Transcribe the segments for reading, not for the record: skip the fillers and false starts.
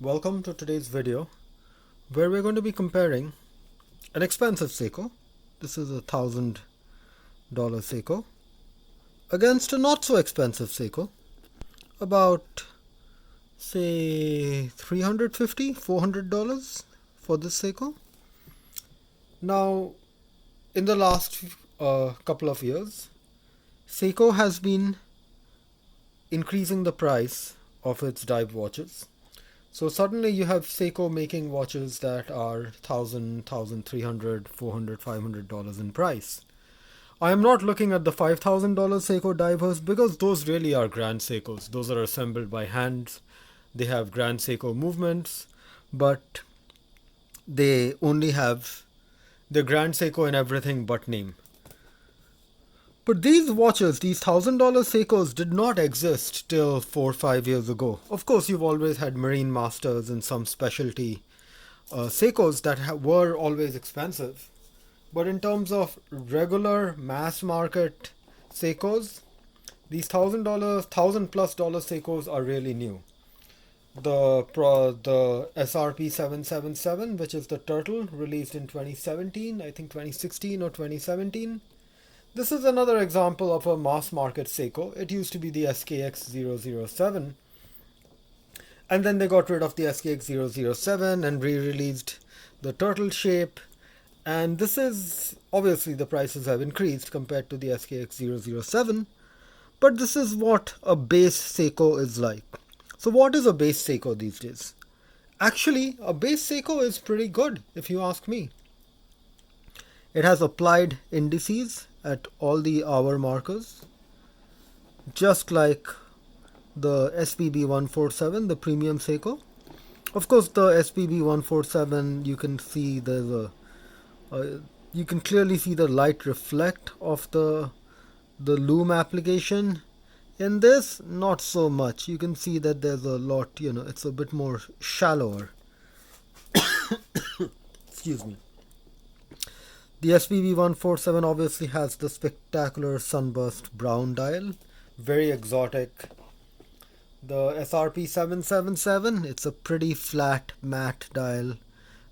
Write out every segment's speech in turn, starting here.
Welcome to today's video where we're going to be comparing an expensive Seiko, this is $1,000 Seiko, against a not so expensive Seiko, about say $350–400 for this Seiko. Now in the last couple of years, Seiko has been increasing the price of its dive watches. So suddenly you have Seiko making watches that are $1,300, $400, $500 in price. I am not looking at the $5,000 Seiko divers because those really are Grand Seikos. Those are assembled by hand. They have Grand Seiko movements, but they only have the Grand Seiko in everything but name. But these watches, these $1,000 Seikos, did not exist till 4–5 years ago. Of course, you've always had Marine Masters and some specialty Seikos that were always expensive. But in terms of regular mass market Seikos, these $1,000+ Seikos are really new. The SRP 777, which is the Turtle, released in 2017, I think 2016 or 2017. This is another example of a mass market Seiko. It used to be the SKX 007, and then they got rid of the SKX 007 and re-released the Turtle shape. And this is, obviously the prices have increased compared to the SKX 007, but this is what a base Seiko is like. So what is a base Seiko these days? Actually, a base Seiko is pretty good if you ask me. It has applied indices at all the hour markers, just like the SPB 147, the premium Seiko. Of course, the SPB 147, you can see there's you can clearly see the light reflect of the loom application. In this, not so much. You can see that there's a lot, it's a bit more shallower. Excuse me. The SPB 147 obviously has the spectacular sunburst brown dial, very exotic. The SRP 777, it's a pretty flat matte dial,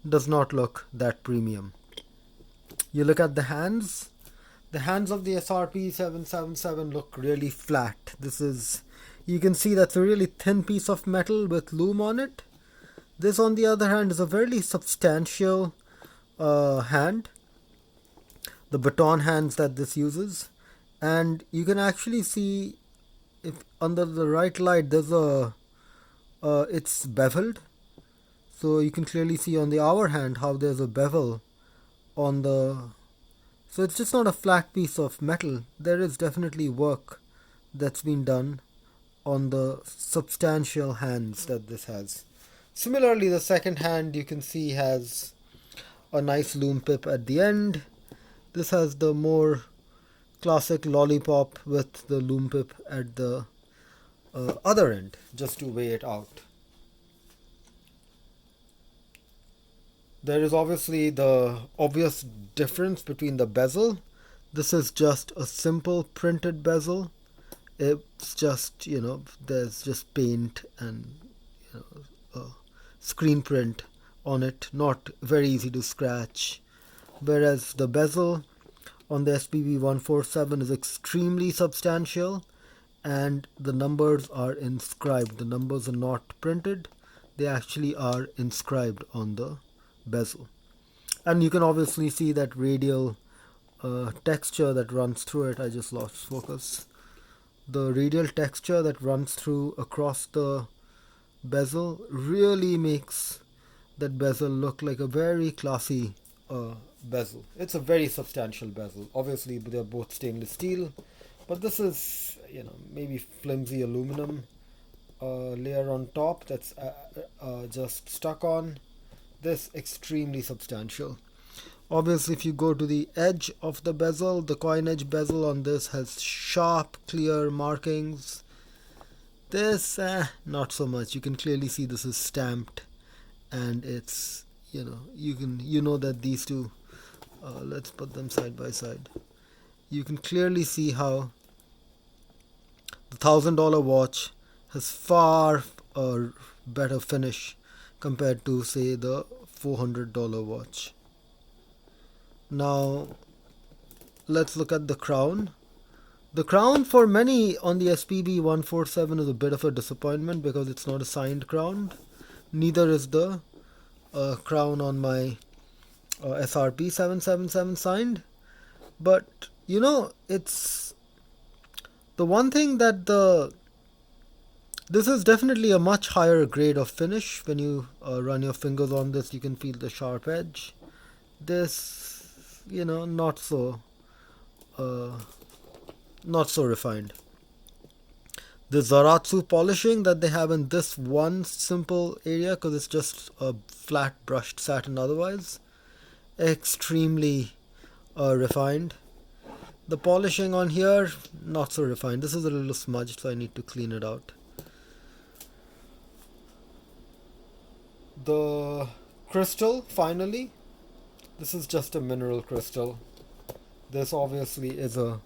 does not look that premium. You look at the hands of the SRP 777 look really flat. You can see that's a really thin piece of metal with loom on it. This, on the other hand, is a very substantial hand. The baton hands that this uses, and you can actually see, if under the right light, there's it's beveled, so you can clearly see on the hour hand how there's a bevel on so it's just not a flat piece of metal. There is definitely work that's been done on the substantial hands that this has. Similarly, the second hand, you can see, has a nice loom pip at the end. This has the more classic lollipop with the loom pip at the other end, just to weigh it out. There is obviously the obvious difference between the bezel. This is just a simple printed bezel. It's just, there's just paint and screen print on it, not very easy to scratch. Whereas the bezel on the SPB 147 is extremely substantial, and the numbers are inscribed. The numbers are not printed, they actually are inscribed on the bezel. And you can obviously see that radial texture that runs through it. I just lost focus. The radial texture that runs through across the bezel really makes that bezel look like a very classy bezel. It's a very substantial bezel. Obviously they're both stainless steel, but this is, maybe flimsy aluminum layer on top that's just stuck on. This extremely substantial. Obviously, if you go to the edge of the bezel, the coin edge bezel on this has sharp, clear markings. This, not so much. You can clearly see this is stamped, and it's, you know that these two, let's put them side by side. You can clearly see how the $1,000 watch has far better finish compared to say the $400 watch. Now let's look at the crown. The crown for many on the SPB 147 is a bit of a disappointment because it's not a signed crown. Neither is the crown on my SRP 777 signed. But you know, it's the one thing that this is definitely a much higher grade of finish. When you run your fingers on this, you can feel the sharp edge. This, you know, uh, not so refined. The Zaratsu polishing that they have in this one simple area, because it's just a flat brushed satin otherwise, extremely refined. The polishing on here, not so refined. This is a little smudged, so I need to clean it out. The crystal, finally. This is just a mineral crystal. This obviously is a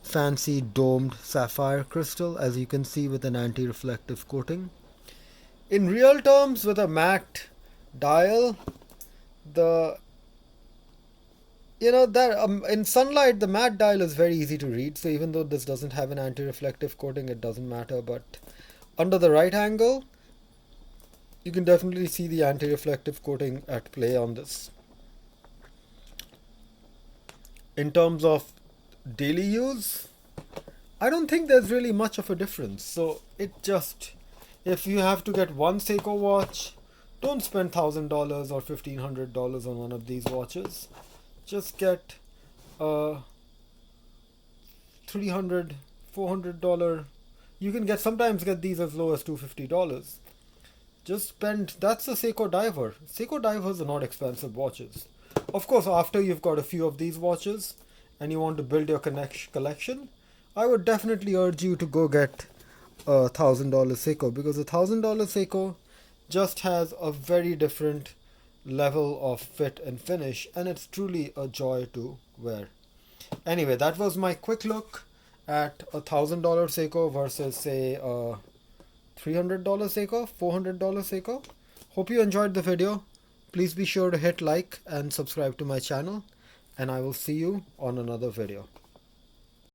fancy domed sapphire crystal, as you can see, with an anti-reflective coating. In real terms, with a matte dial, the that in sunlight the matte dial is very easy to read, so even though this doesn't have an anti-reflective coating, it doesn't matter. But under the right angle, you can definitely see the anti-reflective coating at play on this. In terms of daily use, I don't think there's really much of a difference. So if you have to get one Seiko watch, don't spend $1,000 or $1,500 on one of these watches. Just get a $300, $400. You can sometimes get these as low as $250. Just spend. That's the Seiko Diver. Seiko Divers are not expensive watches. Of course, after you've got a few of these watches and you want to build your collection, I would definitely urge you to go get a $1,000 Seiko, because a $1,000 Seiko just has a very different level of fit and finish, and it's truly a joy to wear. Anyway, that was my quick look at a $1,000 Seiko versus say a $300 Seiko, $400 Seiko. Hope you enjoyed the video. Please be sure to hit like and subscribe to my channel, and I will see you on another video.